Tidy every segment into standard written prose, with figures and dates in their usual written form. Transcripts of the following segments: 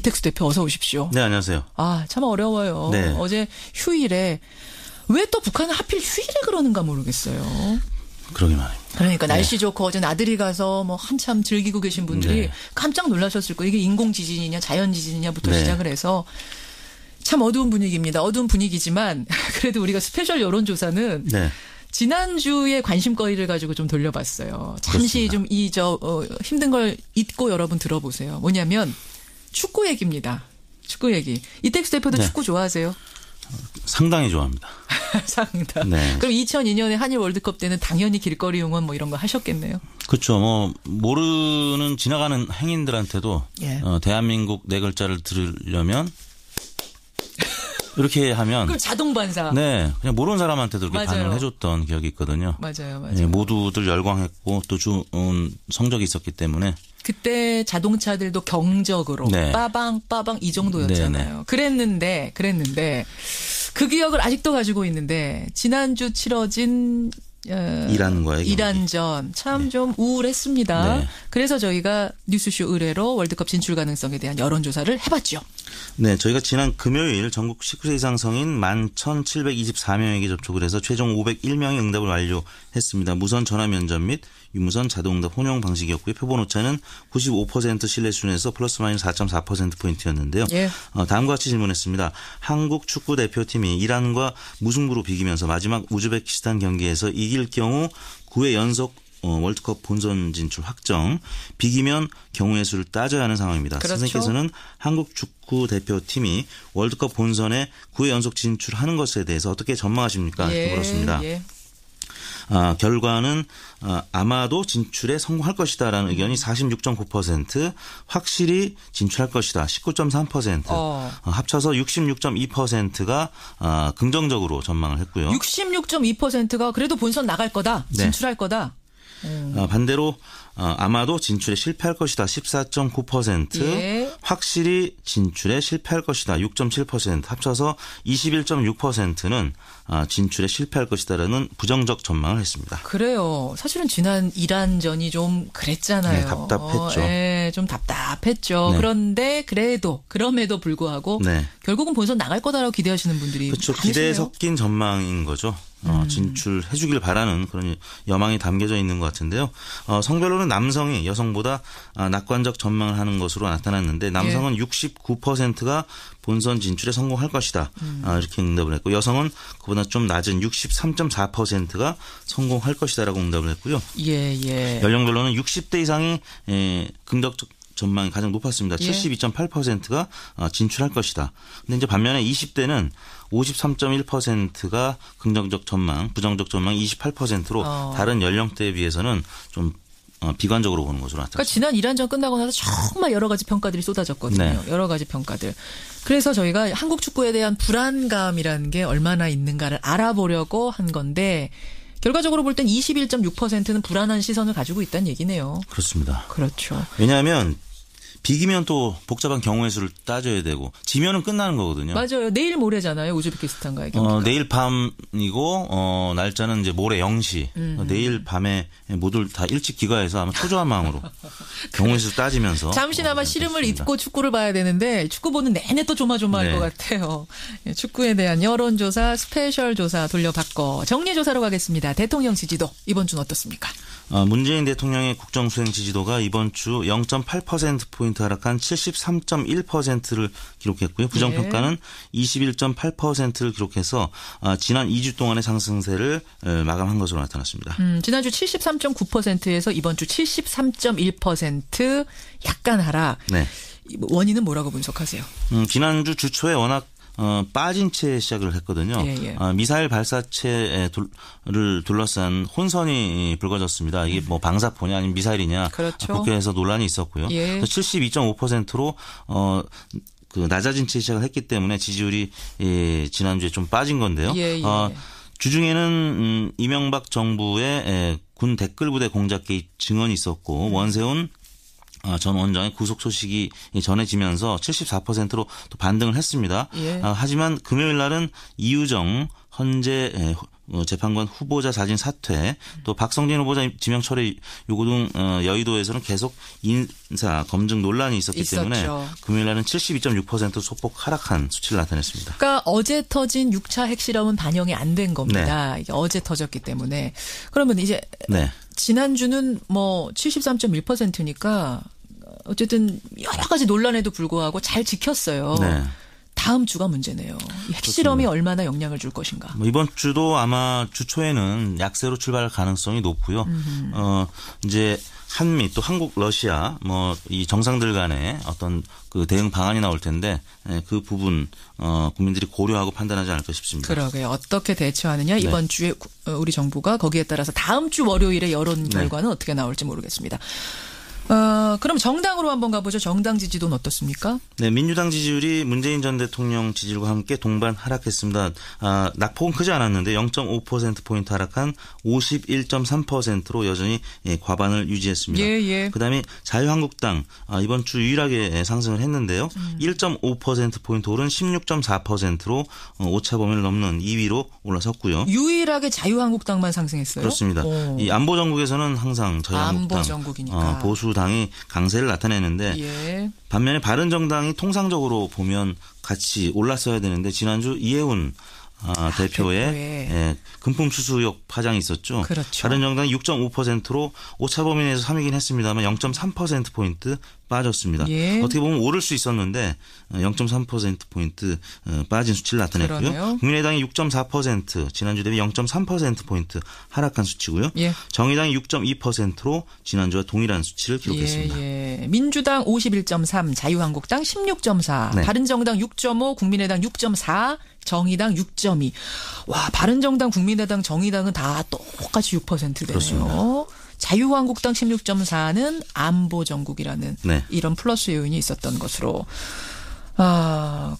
이택수 대표 어서 오십시오. 네, 안녕하세요. 아, 참 어려워요. 네. 어제 휴일에 왜 또 북한은 하필 휴일에 그러는가 모르겠어요. 그러게 말입니다. 그러니까 날씨 좋고 어제 나들이 가서 뭐 한참 즐기고 계신 분들이 깜짝 놀라셨을 거예요. 이게 인공 지진이냐 자연 지진이냐부터 시작을 해서 참 어두운 분위기입니다. 어두운 분위기지만 그래도 우리가 스페셜 여론조사는 지난주에 관심거리를 가지고 좀 돌려봤어요. 잠시 좀 힘든 걸 잊고 여러분 들어보세요. 뭐냐면 축구 얘기입니다. 축구 얘기. 이택수 대표도 축구 좋아하세요? 상당히 좋아합니다. 상당. 그럼 2002년에 한일 월드컵 때는 당연히 길거리 응원 뭐 이런 거 하셨겠네요. 그렇죠. 뭐 모르는 지나가는 행인들한테도 대한민국 네 글자를 들으려면 이렇게 하면 그럼 자동 반사. 네, 그냥 모르는 사람한테도 그렇게 반응을 해줬던 기억이 있거든요. 맞아요. 네, 모두들 열광했고 또 좋은 성적이 있었기 때문에. 그때 자동차들도 경적으로 빠방 이 정도였잖아요. 그랬는데 그 기억을 아직도 가지고 있는데 지난주 치러진 이란전 참 좀 우울했습니다. 그래서 저희가 뉴스쇼 의뢰로 월드컵 진출 가능성에 대한 여론조사를 해봤죠. 네, 저희가 지난 금요일 전국 19세 이상 성인 11,724명에게 접촉을 해서 최종 501명의 응답을 완료했습니다. 무선 전화 면접 및 유무선 자동응답 혼용 방식이었고요. 표본 오차는 95% 신뢰 수준에서 플러스 마이너스 4.4%포인트였는데요. 다음과 같이 질문했습니다. 한국 축구 대표팀이 이란과 무승부로 비기면서 마지막 우즈베키스탄 경기에서 이길 경우 9회 연속 월드컵 본선 진출 확정, 비기면 경우의 수를 따져야 하는 상황입니다. 선생님께서는 한국 축구 대표팀이 월드컵 본선에 9회 연속 진출하는 것에 대해서 어떻게 전망하십니까? 물었습니다. 결과는 아마도 진출에 성공할 것이다라는 의견이 46.9%, 확실히 진출할 것이다 19.3%, 합쳐서 66.2%가 긍정적으로 전망을 했고요. 66.2%가 그래도 본선 나갈 거다, 진출할 거다. 반대로 아마도 진출에 실패할 것이다 14.9%, 확실히 진출에 실패할 것이다 6.7%, 합쳐서 21.6%는 진출에 실패할 것이다라는 부정적 전망을 했습니다. 그래요. 사실은 지난 이란전이 좀 그랬잖아요. 네, 답답했죠. 좀 답답했죠. 그런데 그럼에도 불구하고 결국은 본선 나갈 거다라고 기대하시는 분들이 그렇죠. 많으시네요. 기대에 섞인 전망인 거죠. 진출해 주길 바라는 그런 여망이 담겨져 있는 것 같은데요. 성별로는 남성이 여성보다 낙관적 전망을 하는 것으로 나타났는데 남성은 69%가 본선 진출에 성공할 것이다. 이렇게 응답을 했고 여성은 그보다 좀 낮은 63.4%가 성공할 것이다라고 응답을 했고요. 연령별로는 60대 이상이 긍정적 전망이 가장 높았습니다. 72.8%가 진출할 것이다. 근데 이제 반면에 20대는 53.1%가 긍정적 전망, 부정적 전망 28%로 다른 연령대에 비해서는 좀 비관적으로 보는 것으로 나타났습니다. 그러니까 지난 이란전 끝나고 나서 정말 여러 가지 평가들이 쏟아졌거든요. 여러 가지 평가들. 그래서 저희가 한국 축구에 대한 불안감이라는 게 얼마나 있는가를 알아보려고 한 건데 결과적으로 볼 땐 21.6%는 불안한 시선을 가지고 있다는 얘기네요. 그렇습니다. 그렇죠. 왜냐하면 비기면 또 복잡한 경우의 수를 따져야 되고 지면은 끝나는 거거든요. 맞아요. 내일 모레잖아요. 우즈베키스탄과의 경기가. 내일 밤이고 날짜는 이제 모레 0시. 내일 밤에 모두 다 일찍 귀가해서 아마 초조한 마음으로 경우의 수 따지면서. 잠시나마 시름을 잊고 축구를 봐야 되는데 축구 보는 내내 또 조마조마할 것 같아요. 축구에 대한 여론조사 스페셜 조사 돌려받고 정리조사로 가겠습니다. 대통령 지지도 이번 주는 어떻습니까? 문재인 대통령의 국정수행 지지도가 이번 주 0.8%포인트 하락한 73.1%를 기록했고요. 부정평가는 21.8%를 기록해서 지난 2주 동안의 상승세를 마감한 것으로 나타났습니다. 지난주 73.9%에서 이번 주 73.1% 약간 하락. 원인은 뭐라고 분석하세요? 지난주 주초에 워낙 빠진 채 시작을 했거든요. 미사일 발사체를 둘러싼 혼선이 불거졌습니다. 이게 뭐 방사포냐 아니면 미사일이냐. 국회에서 논란이 있었고요. 72.5%로 낮아진 채 시작을 했기 때문에 지지율이 지난주에 좀 빠진 건데요. 주중에는 이명박 정부의 군 댓글 부대 공작 개입 증언이 있었고 원세훈 전 원장의 구속 소식이 전해지면서 74%로 또 반등을 했습니다. 예. 하지만 금요일 날은 이유정 헌재 재판관 후보자 자진 사퇴, 또 박성진 후보자 지명 철회 요구 등 여의도에서는 계속 인사 검증 논란이 있었기 때문에 금요일 날은 72.6% 소폭 하락한 수치를 나타냈습니다. 그러니까 어제 터진 6차 핵실험은 반영이 안 된 겁니다. 이게 어제 터졌기 때문에. 그러면 이제 지난주는 뭐 73.1%니까 어쨌든 여러 가지 논란에도 불구하고 잘 지켰어요. 다음 주가 문제네요. 핵실험이 그렇습니다. 얼마나 영향을 줄 것인가. 이번 주도 아마 주 초에는 약세로 출발할 가능성이 높고요. 이제 한미 또 한국 러시아 뭐 이 정상들 간의 어떤 그 대응 방안이 나올 텐데 그 부분 국민들이 고려하고 판단하지 않을까 싶습니다. 그러게요. 어떻게 대처하느냐 이번 주에 우리 정부가 거기에 따라서 다음 주 월요일에 여론 결과는 어떻게 나올지 모르겠습니다. 그럼 정당으로 한번 가보죠. 정당 지지도는 어떻습니까? 네, 민주당 지지율이 문재인 전 대통령 지지율과 함께 동반 하락했습니다. 낙폭은 크지 않았는데 0.5%포인트 하락한 51.3%로 여전히 과반을 유지했습니다. 그다음에 자유한국당 이번 주 유일하게 상승을 했는데요. 1.5%포인트 오른 16.4%로 오차 범위를 넘는 2위로 올라섰고요. 유일하게 자유한국당만 상승했어요? 그렇습니다. 이 안보 정국에서는 항상 자유한국당 안보 정국이니까. 보수당이 강세를 나타내는데 반면에 바른정당이 통상적으로 보면 같이 올랐어야 되는데 지난주 이해운 대표의 금품 수수 의혹 파장이 있었죠. 그렇죠. 바른정당이 6.5%로 오차범위 내에서 3위긴 했습니다만 0.3%포인트 빠졌습니다. 어떻게 보면 오를 수 있었는데 0.3%포인트 빠진 수치를 나타냈고요. 그러네요. 국민의당이 6.4% 지난주 대비 0.3%포인트 하락한 수치고요. 정의당이 6.2%로 지난주와 동일한 수치를 기록했습니다. 민주당 51.3, 자유한국당 16.4, 바른정당 6.5, 국민의당 6.4, 정의당 6.2. 와, 바른정당, 국민의당, 정의당은 다 똑같이 6%네요. 그렇습니다. 자유한국당 16.4는 안보 정국이라는 이런 플러스 요인이 있었던 것으로.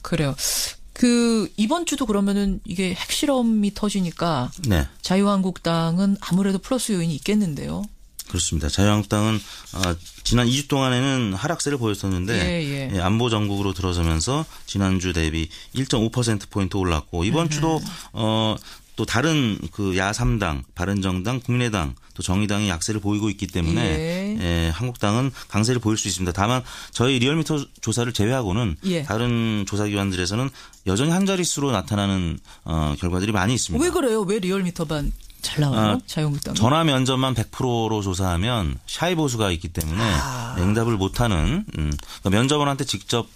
그래요. 이번 주도 그러면은 이게 핵실험이 터지니까 자유한국당은 아무래도 플러스 요인이 있겠는데요. 그렇습니다. 자유한국당은 지난 2주 동안에는 하락세를 보였었는데 안보 정국으로 들어서면서 지난주 대비 1.5%포인트 올랐고 이번 주도 또 다른 그 야3당, 바른정당, 국민의당 또 정의당이 약세를 보이고 있기 때문에 한국당은 강세를 보일 수 있습니다. 다만 저희 리얼미터 조사를 제외하고는 다른 조사기관들에서는 여전히 한 자릿수로 나타나는 결과들이 많이 있습니다. 왜 그래요? 왜 리얼미터만 잘 나와요? 자유한국당 전화 면접만 100%로 조사하면 샤이 보수가 있기 때문에 응답을 못하는 그러니까 면접원한테 직접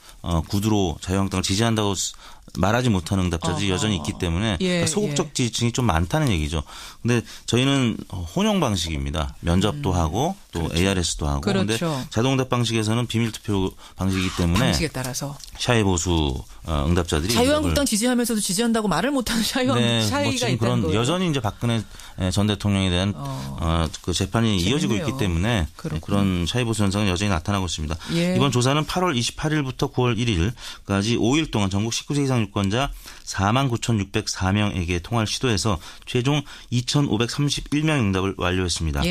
구두로 자유한국당을 지지한다고 말하지 못하는 응답자들이 여전히 있기 때문에 그러니까 소극적 지지층이 좀 많다는 얘기죠. 근데 저희는 혼용 방식입니다. 면접도 하고 또 ARS도 하고. 그런데 자동응답 방식에서는 비밀투표 방식이기 때문에 방식에 따라서 샤이 보수 응답자들이 자유한국당 지지하면서도 지지한다고 말을 못하는 샤이가 있다는 거예요. 여전히 이제 박근혜 전 대통령에 대한 그 재판이 이어지고 있기 때문에 그런 샤이 보수 현상은 여전히 나타나고 있습니다. 이번 조사는 8월 28일부터 9월 1일까지 5일 동안 전국 19세 이상 유권자 49,604명에게 통화를 시도해서 최종 2,531명 응답을 완료했습니다.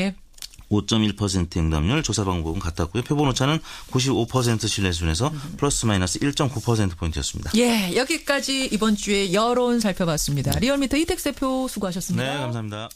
5.1% 응답률, 조사 방법은 같았고요. 표본 오차는 95% 신뢰 수준에서 플러스 마이너스 1.9%포인트였습니다. 여기까지 이번 주에 여론 살펴봤습니다. 리얼미터 이택 대표 수고하셨습니다. 네, 감사합니다.